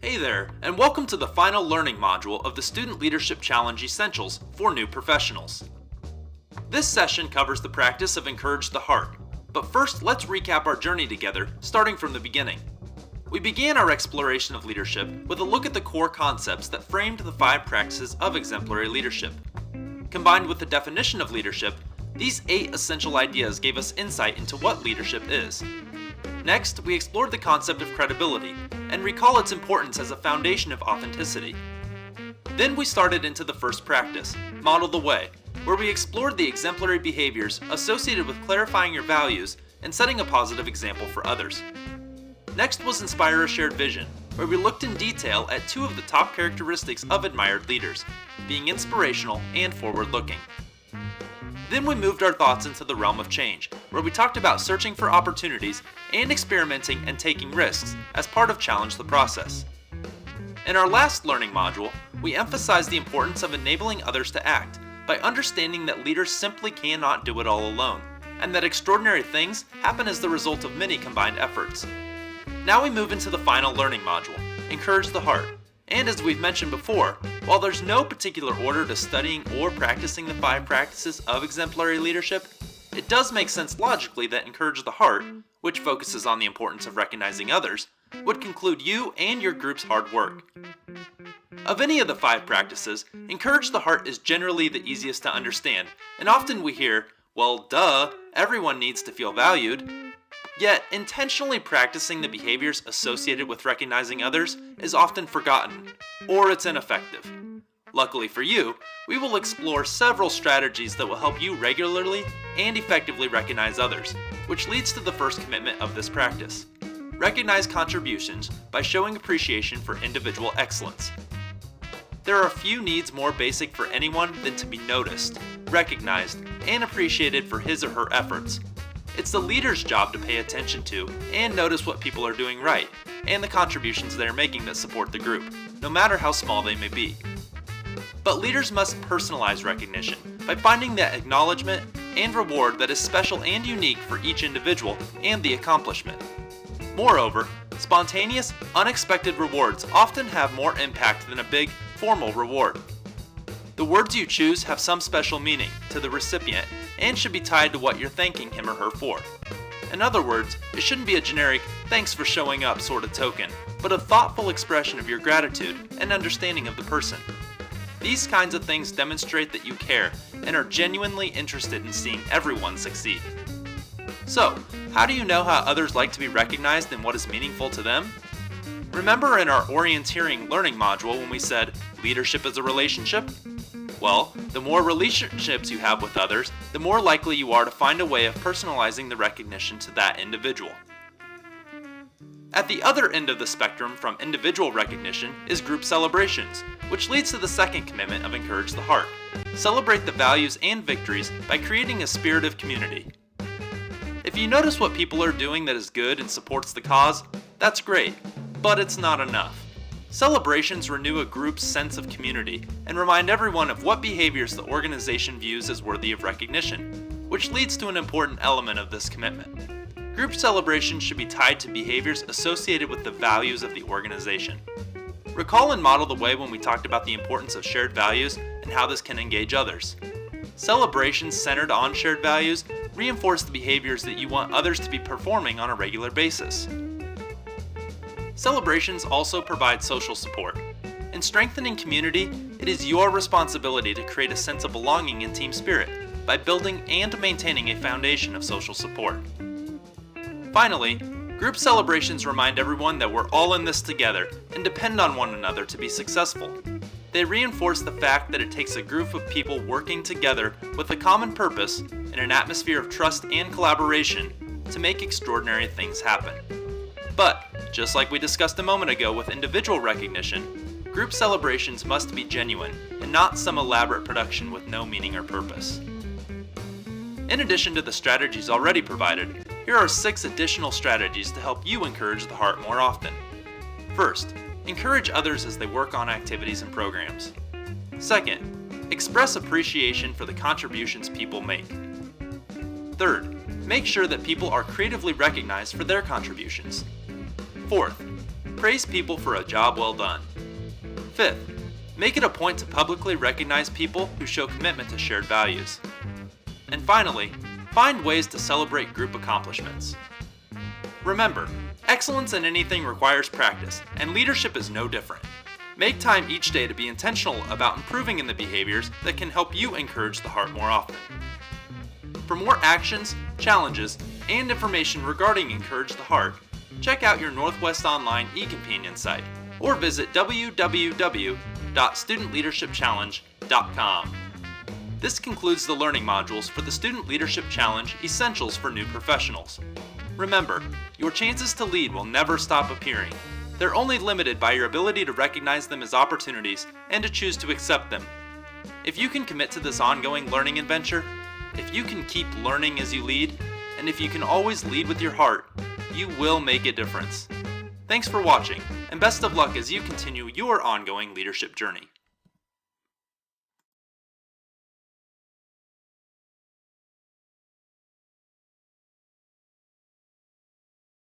Hey there, and welcome to the final learning module of the Student Leadership Challenge Essentials for New Professionals. This session covers the practice of Encourage the Heart, but first let's recap our journey together, starting from the beginning. We began our exploration of leadership with a look at the core concepts that framed the 5 practices of exemplary leadership. Combined with the definition of leadership, these 8 essential ideas gave us insight into what leadership is. Next, we explored the concept of credibility and recall its importance as a foundation of authenticity. Then we started into the first practice, Model the Way, where we explored the exemplary behaviors associated with clarifying your values and setting a positive example for others. Next was Inspire a Shared Vision, where we looked in detail at 2 of the top characteristics of admired leaders, being inspirational and forward-looking. Then we moved our thoughts into the realm of change, where we talked about searching for opportunities and experimenting and taking risks as part of Challenge the Process. In our last learning module, we emphasized the importance of enabling others to act by understanding that leaders simply cannot do it all alone, and that extraordinary things happen as the result of many combined efforts. Now we move into the final learning module, Encourage the Heart. And as we've mentioned before, while there's no particular order to studying or practicing the 5 practices of exemplary leadership, it does make sense logically that Encourage the Heart, which focuses on the importance of recognizing others, would conclude you and your group's hard work. Of any of the 5 practices, Encourage the Heart is generally the easiest to understand, and often we hear, well, duh, everyone needs to feel valued. Yet, intentionally practicing the behaviors associated with recognizing others is often forgotten, or it's ineffective. Luckily for you, we will explore several strategies that will help you regularly and effectively recognize others, which leads to the first commitment of this practice. Recognize contributions by showing appreciation for individual excellence. There are few needs more basic for anyone than to be noticed, recognized, and appreciated for his or her efforts. It's the leader's job to pay attention to and notice what people are doing right, and the contributions they are making that support the group, no matter how small they may be. But leaders must personalize recognition by finding that acknowledgement and reward that is special and unique for each individual and the accomplishment. Moreover, spontaneous, unexpected rewards often have more impact than a big, formal reward. The words you choose have some special meaning to the recipient and should be tied to what you're thanking him or her for. In other words, it shouldn't be a generic "thanks for showing up" sort of token, but a thoughtful expression of your gratitude and understanding of the person. These kinds of things demonstrate that you care and are genuinely interested in seeing everyone succeed. So, how do you know how others like to be recognized and what is meaningful to them? Remember in our orienteering learning module when we said, leadership is a relationship? Well, the more relationships you have with others, the more likely you are to find a way of personalizing the recognition to that individual. At the other end of the spectrum from individual recognition is group celebrations, which leads to the second commitment of Encourage the Heart. Celebrate the values and victories by creating a spirit of community. If you notice what people are doing that is good and supports the cause, that's great, but it's not enough. Celebrations renew a group's sense of community and remind everyone of what behaviors the organization views as worthy of recognition, which leads to an important element of this commitment. Group celebrations should be tied to behaviors associated with the values of the organization. Recall and Model the Way when we talked about the importance of shared values and how this can engage others. Celebrations centered on shared values reinforce the behaviors that you want others to be performing on a regular basis. Celebrations also provide social support. In strengthening community, it is your responsibility to create a sense of belonging and team spirit by building and maintaining a foundation of social support. Finally, group celebrations remind everyone that we're all in this together and depend on one another to be successful. They reinforce the fact that it takes a group of people working together with a common purpose in an atmosphere of trust and collaboration to make extraordinary things happen. But, just like we discussed a moment ago with individual recognition, group celebrations must be genuine and not some elaborate production with no meaning or purpose. In addition to the strategies already provided, here are 6 additional strategies to help you encourage the heart more often. First, encourage others as they work on activities and programs. Second, express appreciation for the contributions people make. Third, make sure that people are creatively recognized for their contributions. Fourth, Praise people for a job well done. 5th, make it a point to publicly recognize people who show commitment to shared values. And finally, find ways to celebrate group accomplishments. Remember, excellence in anything requires practice, and leadership is no different. Make time each day to be intentional about improving in the behaviors that can help you encourage the heart more often. For more actions, challenges, and information regarding Encourage the Heart, check out your Northwest Online eCompanion site or visit www.studentleadershipchallenge.com. This concludes the learning modules for the Student Leadership Challenge Essentials for New Professionals. Remember, your chances to lead will never stop appearing. They're only limited by your ability to recognize them as opportunities and to choose to accept them. If you can commit to this ongoing learning adventure, if you can keep learning as you lead, and if you can always lead with your heart, you will make a difference. Thanks for watching, and best of luck as you continue your ongoing leadership journey.